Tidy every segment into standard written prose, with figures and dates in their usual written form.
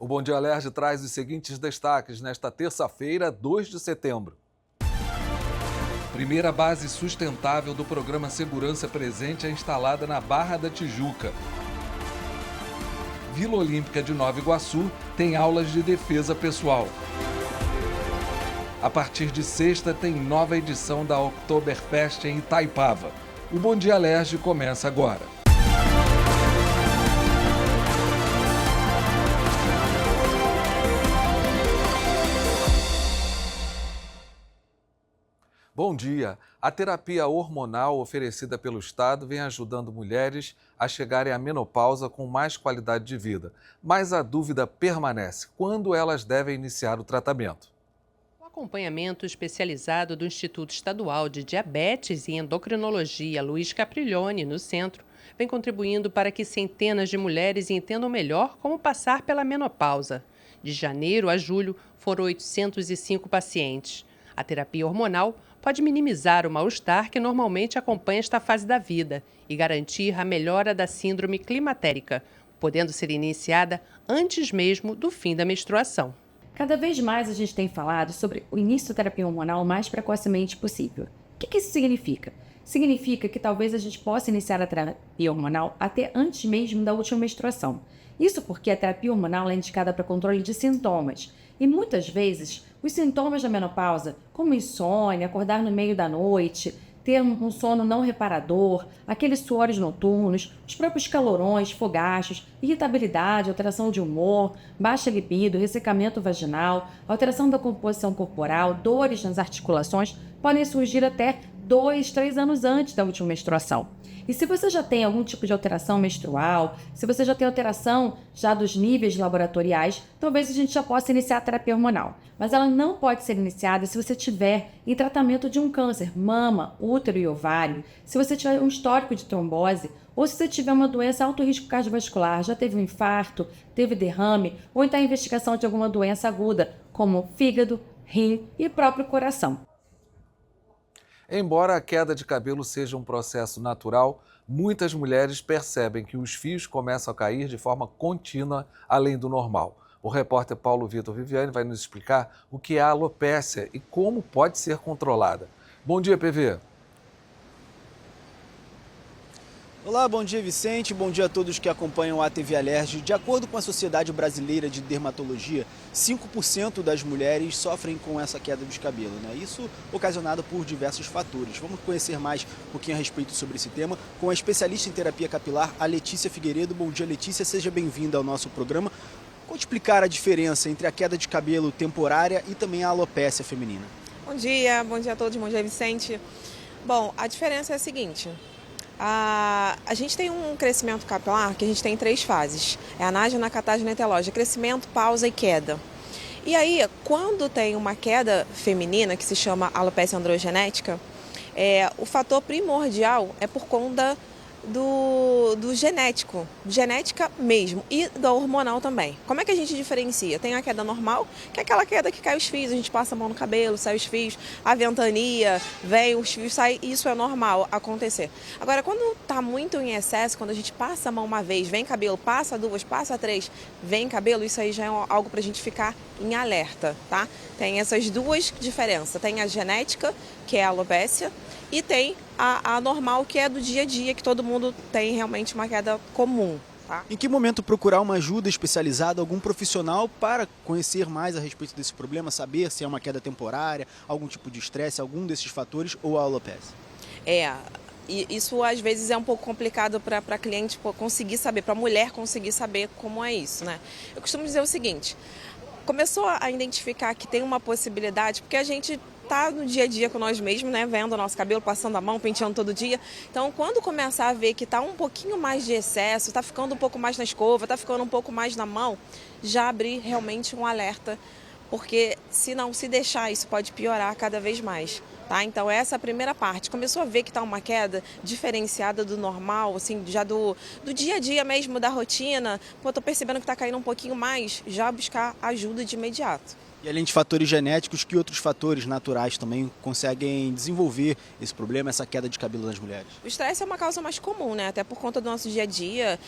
O Bom Dia Alerj traz os seguintes destaques nesta terça-feira, 2 de setembro. Primeira base sustentável do programa Segurança Presente é instalada na Barra da Tijuca. Vila Olímpica de Nova Iguaçu tem aulas de defesa pessoal. A partir de sexta tem nova edição da Oktoberfest em Itaipava. O Bom Dia Alerj começa agora. Bom dia! A terapia hormonal oferecida pelo Estado vem ajudando mulheres a chegarem à menopausa com mais qualidade de vida. Mas a dúvida permanece: quando elas devem iniciar o tratamento? O acompanhamento especializado do Instituto Estadual de Diabetes e Endocrinologia Luiz Capriglione, no Centro, vem contribuindo para que centenas de mulheres entendam melhor como passar pela menopausa. De janeiro a julho, foram 805 pacientes. A terapia hormonal pode minimizar o mal-estar que normalmente acompanha esta fase da vida e garantir a melhora da síndrome climatérica, podendo ser iniciada antes mesmo do fim da menstruação. Cada vez mais a gente tem falado sobre o início da terapia hormonal o mais precocemente possível. O que isso significa? Significa que talvez a gente possa iniciar a terapia hormonal até antes mesmo da última menstruação. Isso porque a terapia hormonal é indicada para controle de sintomas. E muitas vezes, os sintomas da menopausa, como insônia, acordar no meio da noite, ter um sono não reparador, aqueles suores noturnos, os próprios calorões, fogachos, irritabilidade, alteração de humor, baixa libido, ressecamento vaginal, alteração da composição corporal, dores nas articulações, podem surgir até 2, 3 anos antes da última menstruação. E se você já tem algum tipo de alteração menstrual, se você já tem alteração já dos níveis laboratoriais, talvez a gente já possa iniciar a terapia hormonal. Mas ela não pode ser iniciada se você tiver em tratamento de um câncer, mama, útero e ovário, se você tiver um histórico de trombose, ou se você tiver uma doença alto risco cardiovascular, já teve um infarto, teve derrame, ou então a investigação de alguma doença aguda, como fígado, rim e próprio coração. Embora a queda de cabelo seja um processo natural, muitas mulheres percebem que os fios começam a cair de forma contínua, além do normal. O repórter Paulo Vitor Viviane vai nos explicar o que é a alopécia e como pode ser controlada. Bom dia, PV. Olá, bom dia Vicente, bom dia a todos que acompanham a TV Alerj. De acordo com a Sociedade Brasileira de Dermatologia, 5% das mulheres sofrem com essa queda de cabelo, né? Isso ocasionado por diversos fatores. Vamos conhecer mais um pouquinho a respeito sobre esse tema com a especialista em terapia capilar, a Letícia Figueiredo. Bom dia, Letícia, seja bem-vinda ao nosso programa. Como explicar a diferença entre a queda de cabelo temporária e também a alopécia feminina? Bom dia a todos, bom dia Vicente. Bom, a diferença é a seguinte: a gente tem um crescimento capilar que a gente tem em 3 fases. É anágena, catágena e telógena, crescimento, pausa e queda. E aí, quando tem uma queda feminina, que se chama alopecia androgenética, o fator primordial é por conta do genético, genética mesmo, e da hormonal também. Como é que a gente diferencia? Tem a queda normal, que é aquela queda que cai os fios, a gente passa a mão no cabelo, sai os fios, a ventania, vem, os fios saem, isso é normal acontecer. Agora, quando está muito em excesso, quando a gente passa a mão uma vez, vem cabelo, passa 2, passa 3, vem cabelo, isso aí já é algo para a gente ficar em alerta, tá? Tem essas duas diferenças, tem a genética, que é a alopécia, e tem a normal, que é do dia a dia, que todo mundo tem realmente uma queda comum. Tá? Em que momento procurar uma ajuda especializada, algum profissional, para conhecer mais a respeito desse problema, saber se é uma queda temporária, algum tipo de estresse, algum desses fatores, ou a alopécia? E isso às vezes é um pouco complicado para a cliente conseguir saber, para a mulher conseguir saber como é isso, né? Eu costumo dizer o seguinte: começou a identificar que tem uma possibilidade, porque a gente está no dia a dia com nós mesmos, né, vendo o nosso cabelo, passando a mão, penteando todo dia. Então, quando começar a ver que está um pouquinho mais de excesso, está ficando um pouco mais na escova, está ficando um pouco mais na mão, já abrir realmente um alerta, porque se não se deixar, isso pode piorar cada vez mais. Tá? Então essa é a primeira parte. Começou a ver que está uma queda diferenciada do normal, assim, já do dia a dia mesmo, da rotina. Estou percebendo que está caindo um pouquinho mais, já buscar ajuda de imediato. E além de fatores genéticos, que outros fatores naturais também conseguem desenvolver esse problema, essa queda de cabelo nas mulheres? O estresse é uma causa mais comum, né? Até por conta do nosso dia a dia,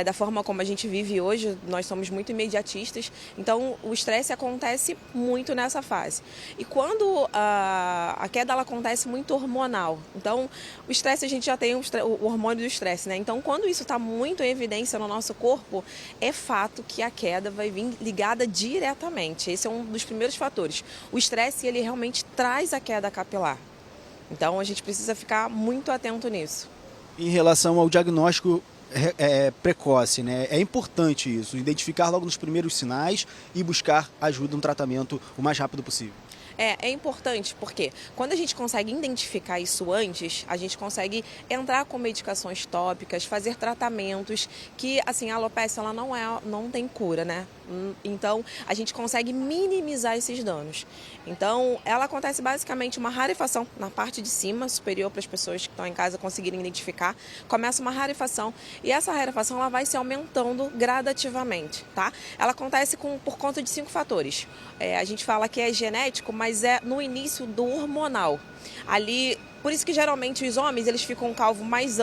da forma como a gente vive hoje, nós somos muito imediatistas, então o estresse acontece muito nessa fase. E quando a queda ela acontece muito hormonal, então o estresse a gente já tem o hormônio do estresse, né? Então quando isso está muito em evidência no nosso corpo, é fato que a queda vai vir ligada diretamente. Esse é um dos primeiros fatores. O estresse, ele realmente traz a queda capilar. Então, a gente precisa ficar muito atento nisso. Em relação ao diagnóstico precoce, né? É importante isso, identificar logo nos primeiros sinais e buscar ajuda, um tratamento o mais rápido possível. É importante porque quando a gente consegue identificar isso antes, a gente consegue entrar com medicações tópicas, fazer tratamentos que, assim, a alopecia ela não tem cura, né? Então, a gente consegue minimizar esses danos. Então, ela acontece basicamente uma rarefação na parte de cima, superior para as pessoas que estão em casa conseguirem identificar. Começa uma rarefação e essa rarefação ela vai se aumentando gradativamente, tá? Ela acontece por conta de 5 fatores. A gente fala que é genético, mas é no início do hormonal. Ali, por isso que geralmente os homens eles ficam calvos mais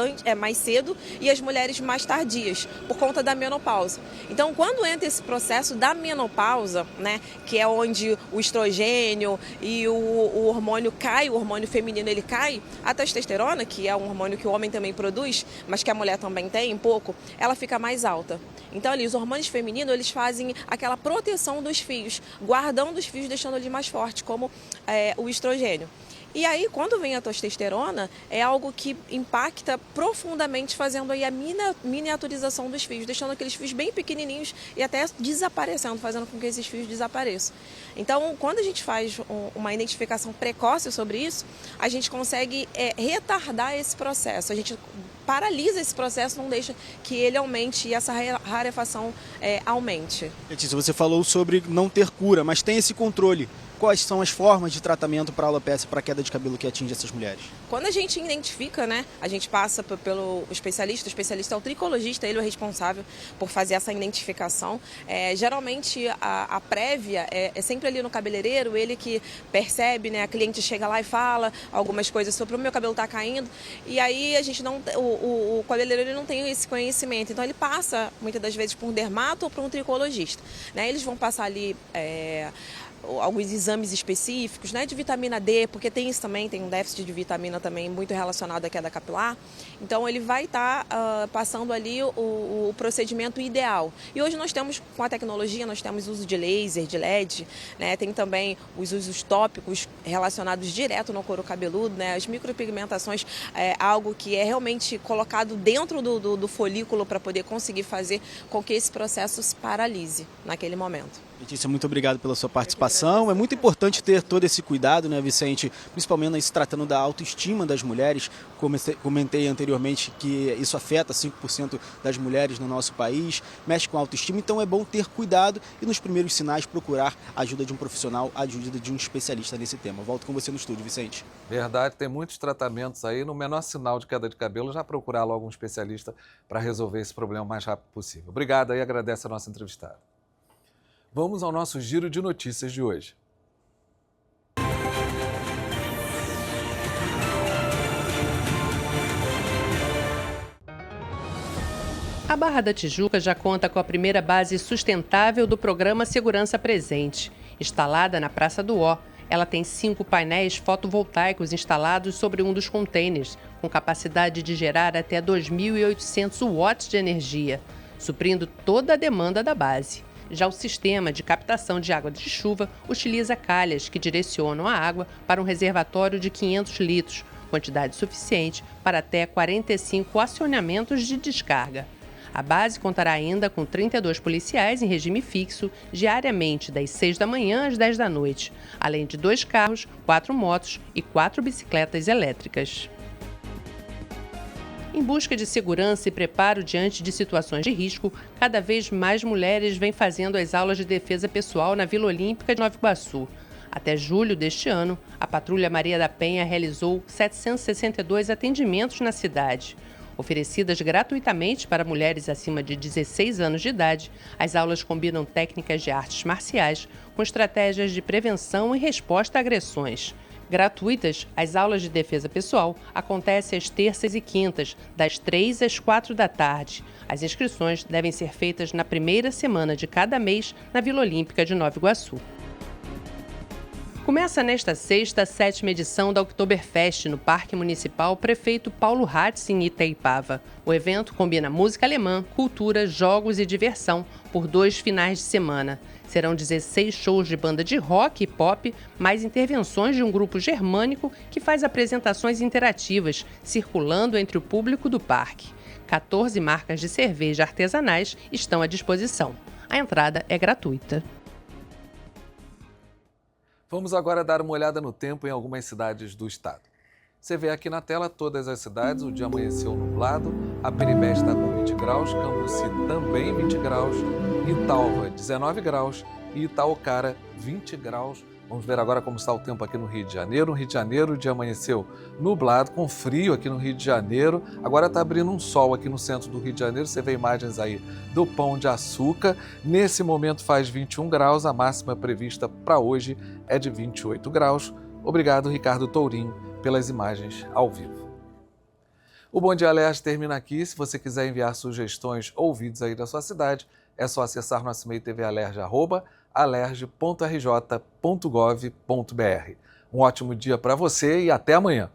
cedo e as mulheres mais tardias, por conta da menopausa. Então, quando entra esse processo da menopausa, né, que é onde o estrogênio e o hormônio cai, o hormônio feminino ele cai, a testosterona, que é um hormônio que o homem também produz, mas que a mulher também tem um pouco, ela fica mais alta. Então, ali, os hormônios femininos, eles fazem aquela proteção dos fios, guardando os fios, deixando ele mais forte, como o estrogênio. E aí, quando vem a testosterona, é algo que impacta profundamente, fazendo aí a miniaturização dos fios, deixando aqueles fios bem pequenininhos e até desaparecendo, fazendo com que esses fios desapareçam. Então, quando a gente faz uma identificação precoce sobre isso, a gente consegue retardar esse processo, a gente paralisa esse processo, não deixa que ele aumente e essa rarefação aumente. Letícia, você falou sobre não ter cura, mas tem esse controle. Quais são as formas de tratamento para a alopecia, para a queda de cabelo que atinge essas mulheres? Quando a gente identifica, né, a gente passa pelo especialista, o especialista é o tricologista, ele é o responsável por fazer essa identificação. Geralmente a prévia é sempre ali no cabeleireiro, ele que percebe, né, a cliente chega lá e fala algumas coisas sobre o meu cabelo está caindo, e aí a gente o cabeleireiro ele não tem esse conhecimento, então ele passa muitas das vezes por um dermato ou por um tricologista, né? Eles vão passar ali alguns exames específicos, né, de vitamina D, porque tem isso também, tem um déficit de vitamina também muito relacionado à queda capilar. Então ele vai estar passando ali o procedimento ideal. E hoje nós temos, com a tecnologia, nós temos uso de laser, de LED, né, tem também os usos tópicos relacionados direto no couro cabeludo, né, as micropigmentações, algo que é realmente colocado dentro do folículo para poder conseguir fazer com que esse processo se paralise naquele momento. Letícia, muito obrigado pela sua participação. É muito importante ter todo esse cuidado, né, Vicente? Principalmente se tratando da autoestima das mulheres. Comentei anteriormente que isso afeta 5% das mulheres no nosso país, mexe com a autoestima, então é bom ter cuidado e nos primeiros sinais procurar a ajuda de um profissional, a ajuda de um especialista nesse tema. Volto com você no estúdio, Vicente. Verdade, tem muitos tratamentos aí. No menor sinal de queda de cabelo, já procurar logo um especialista para resolver esse problema o mais rápido possível. Obrigado aí, agradeço a nossa entrevistada. Vamos ao nosso giro de notícias de hoje. A Barra da Tijuca já conta com a primeira base sustentável do programa Segurança Presente. Instalada na Praça do Ó, ela tem 5 painéis fotovoltaicos instalados sobre um dos contêineres, com capacidade de gerar até 2.800 watts de energia, suprindo toda a demanda da base. Já o sistema de captação de água de chuva utiliza calhas que direcionam a água para um reservatório de 500 litros, quantidade suficiente para até 45 acionamentos de descarga. A base contará ainda com 32 policiais em regime fixo, diariamente das 6 da manhã às 10 da noite, além de 2 carros, 4 motos e 4 bicicletas elétricas. Em busca de segurança e preparo diante de situações de risco, cada vez mais mulheres vêm fazendo as aulas de defesa pessoal na Vila Olímpica de Nova Iguaçu. Até julho deste ano, a Patrulha Maria da Penha realizou 762 atendimentos na cidade. Oferecidas gratuitamente para mulheres acima de 16 anos de idade, as aulas combinam técnicas de artes marciais com estratégias de prevenção e resposta a agressões. Gratuitas, as aulas de defesa pessoal acontecem às terças e quintas, das 3 às 4 da tarde. As inscrições devem ser feitas na primeira semana de cada mês na Vila Olímpica de Nova Iguaçu. Começa nesta sexta a 7ª edição da Oktoberfest no Parque Municipal Prefeito Paulo Ratz, em Itaipava. O evento combina música alemã, cultura, jogos e diversão por 2 finais de semana. Serão 16 shows de banda de rock e pop, mais intervenções de um grupo germânico que faz apresentações interativas, circulando entre o público do parque. 14 marcas de cerveja artesanais estão à disposição. A entrada é gratuita. Vamos agora dar uma olhada no tempo em algumas cidades do estado. Você vê aqui na tela todas as cidades, o dia amanheceu nublado, a Peribé está com 20 graus, Cambuci também 20 graus, Italva 19 graus e Itaocara 20 graus. Vamos ver agora como está o tempo aqui no Rio de Janeiro. No Rio de Janeiro o dia amanheceu nublado, com frio aqui no Rio de Janeiro. Agora está abrindo um sol aqui no centro do Rio de Janeiro. Você vê imagens aí do Pão de Açúcar. Nesse momento faz 21 graus, a máxima prevista para hoje é de 28 graus. Obrigado, Ricardo Tourinho, pelas imagens ao vivo. O Bom Dia Alerj termina aqui. Se você quiser enviar sugestões ou vídeos aí da sua cidade, é só acessar nosso e-mail tvalerj@alerj.rj.gov.br. Um ótimo dia para você e até amanhã.